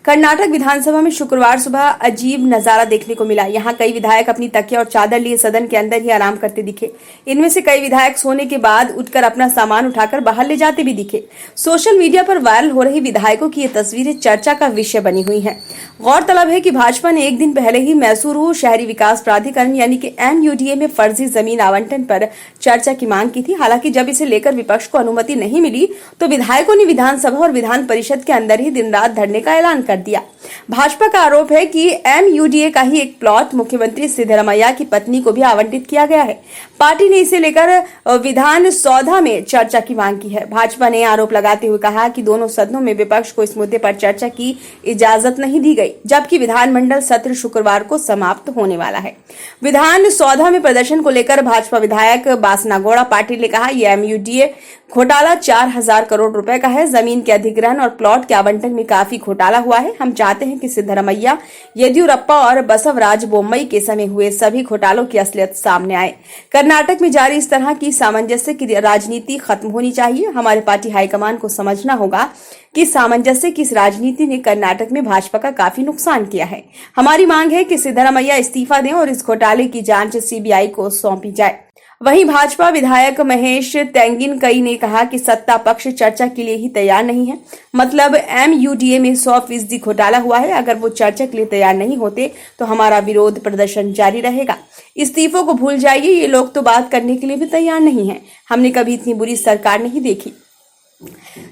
कर्नाटक विधानसभा में शुक्रवार सुबह अजीब नजारा देखने को मिला। यहां कई विधायक अपनी तकिया और चादर लिए सदन के अंदर ही आराम करते दिखे। इनमें से कई विधायक सोने के बाद उठकर अपना सामान उठाकर बाहर ले जाते भी दिखे। सोशल मीडिया पर वायरल हो रही विधायकों की ये तस्वीरें चर्चा का विषय बनी हुई हैं। गौरतलब है कि भाजपा ने एक दिन पहले ही मैसूरू शहरी विकास प्राधिकरण यानी कि MUDA में फर्जी जमीन आवंटन पर चर्चा की मांग की थी। हालांकि जब इसे लेकर विपक्ष को अनुमति नहीं मिली तो विधायकों ने विधानसभा और विधान परिषद के अंदर ही दिन रात धरने का ऐलान कर दिया। भाजपा का आरोप है कि MUDA का ही एक प्लॉट मुख्यमंत्री सिद्धरामैया की पत्नी को भी आवंटित किया गया है। पार्टी ने इसे लेकर विधान सौधा में चर्चा की मांग की है। भाजपा ने आरोप लगाते हुए कहा कि दोनों सदनों में विपक्ष को इस मुद्दे पर चर्चा की इजाजत नहीं दी गई, जबकि विधानमंडल सत्र शुक्रवार को समाप्त होने वाला है। विधान सौधा में प्रदर्शन को लेकर भाजपा विधायक बासनागौड़ा पाटिल ने कहा, यह MUDA घोटाला 4000 करोड़ रुपए का है। जमीन के अधिग्रहण और प्लॉट के आवंटन में काफी घोटाला हुआ है। हम चाहते हैं कि सिद्धरामैया, येदियुरप्पा और बसवराज बोम्मई के समय हुए सभी घोटालों की असलियत सामने आए। कर्नाटक में जारी इस तरह की सामंजस्य की राजनीति खत्म होनी चाहिए। हमारे पार्टी हाईकमान को समझना होगा कि सामंजस्य की इस राजनीति ने कर्नाटक में भाजपा का काफी नुकसान किया है। हमारी मांग है कि सिद्धरामैया इस्तीफा दें और इस घोटाले की जांच CBI को सौंपी जाए। वहीं भाजपा विधायक महेश तेंगिनकई ने कहा कि सत्ता पक्ष चर्चा के लिए ही तैयार नहीं है। मतलब MUDA में 100% घोटाला हुआ है। अगर वो चर्चा के लिए तैयार नहीं होते तो हमारा विरोध प्रदर्शन जारी रहेगा। इस्तीफों को भूल जाइए, ये लोग तो बात करने के लिए भी तैयार नहीं है। हमने कभी इतनी बुरी सरकार नहीं देखी।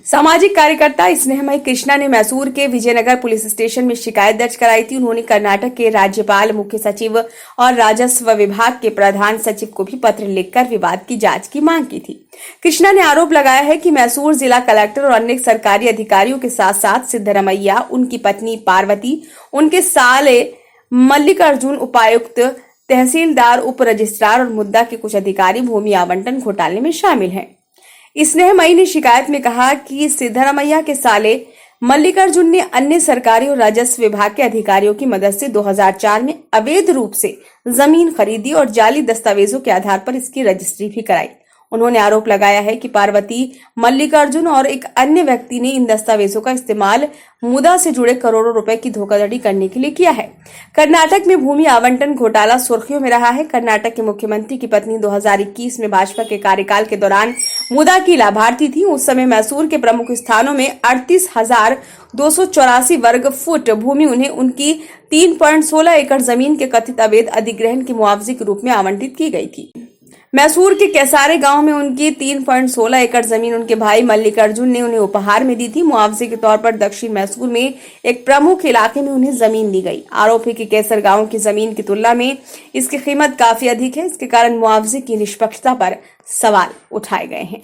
सामाजिक कार्यकर्ता स्नेहमयी कृष्णा ने मैसूर के विजयनगर पुलिस स्टेशन में शिकायत दर्ज कराई थी। उन्होंने कर्नाटक के राज्यपाल, मुख्य सचिव और राजस्व विभाग के प्रधान सचिव को भी पत्र लिखकर विवाद की जांच की मांग की थी। कृष्णा ने आरोप लगाया है कि मैसूर जिला कलेक्टर और अन्य सरकारी अधिकारियों के साथ साथ सिद्धरामैया, उनकी पत्नी पार्वती, उनके साले मल्लिकार्जुन, उपायुक्त, तहसीलदार, उप रजिस्ट्रार और मुद्दा के कुछ अधिकारी भूमि आवंटन घोटाले में शामिल हैं। स्नेहमयी ने शिकायत में कहा कि सिद्धरामैया के साले मल्लिकार्जुन ने अन्य सरकारी और राजस्व विभाग के अधिकारियों की मदद से 2004 में अवैध रूप से जमीन खरीदी और जाली दस्तावेजों के आधार पर इसकी रजिस्ट्री भी कराई। उन्होंने आरोप लगाया है कि पार्वती, मल्लिकार्जुन और एक अन्य व्यक्ति ने इन दस्तावेजों का इस्तेमाल मुद्दा से जुड़े करोड़ों रुपए की धोखाधड़ी करने के लिए किया है। कर्नाटक में भूमि आवंटन घोटाला सुर्खियों में रहा है। कर्नाटक के मुख्यमंत्री की पत्नी 2021 में भाजपा के कार्यकाल के दौरान मुद्दा की लाभार्थी थी। उस समय मैसूर के प्रमुख स्थानों में 38,284 वर्ग फुट भूमि उन्हें उनकी 3.16 एकड़ जमीन के कथित अवैध अधिग्रहण के मुआवजे के रूप में आवंटित की गई थी। मैसूर के कैसारे गांव में उनकी 3.16 एकड़ जमीन उनके भाई मल्लिकार्जुन ने उन्हें उपहार में दी थी। मुआवजे के तौर पर दक्षिण मैसूर में एक प्रमुख इलाके में उन्हें जमीन दी गई। आरोप है कि कैसर गांव की जमीन की तुलना में इसकी कीमत काफी अधिक है। इसके कारण मुआवजे की निष्पक्षता पर सवाल उठाए गए हैं।